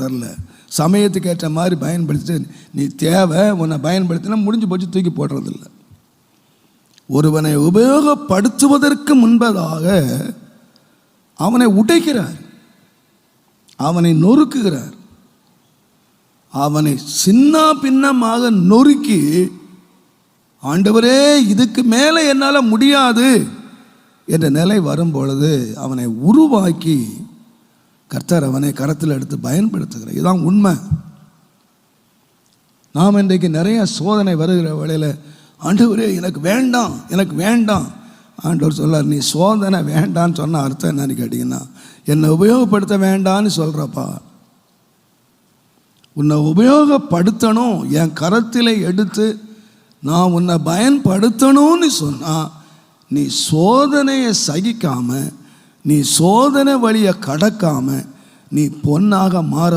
தரல. சமயத்துக்கு ஏற்ற மாதிரி பயன்படுத்திட்டு நீ தேவை உன்னை பயன்படுத்தினா முடிஞ்சு போச்சு, தூக்கி போடுறதில்ல. ஒருவனை உபயோகப்படுத்துவதற்கு முன்பதாக அவனை உடைக்கிறார், அவனை நொறுக்குகிறார், அவனை சின்ன பின்னமாக நொறுக்கி, ஆண்டவரே இதுக்கு மேலே என்னால் முடியாது என்ற நிலை வரும் பொழுது அவனை உருவாக்கி கர்த்தர் அவனை கரத்தில் எடுத்து பயன்படுத்துகிறார். இதுதான் உண்மை. நாம் இன்றைக்கு நிறைய சோதனை வருகிற வேளையில் ஆண்டவரே எனக்கு வேண்டாம், எனக்கு வேண்டாம். ஆண்டவர் சொல்லார், நீ சோதனை வேண்டான்னு சொன்ன அர்த்தம் என்னன்னு கேட்டிங்கன்னா, என்னை உபயோகப்படுத்த வேண்டான்னு சொல்கிறப்பா. உன்னை உபயோகப்படுத்தணும், என் கரத்தில் எடுத்து நான் உன்னை பயன்படுத்தணும்னு சொன்னால் நீ சோதனையை சகிக்காம, நீ சோதனை வழியை கடக்காம நீ பொன்னாக மாற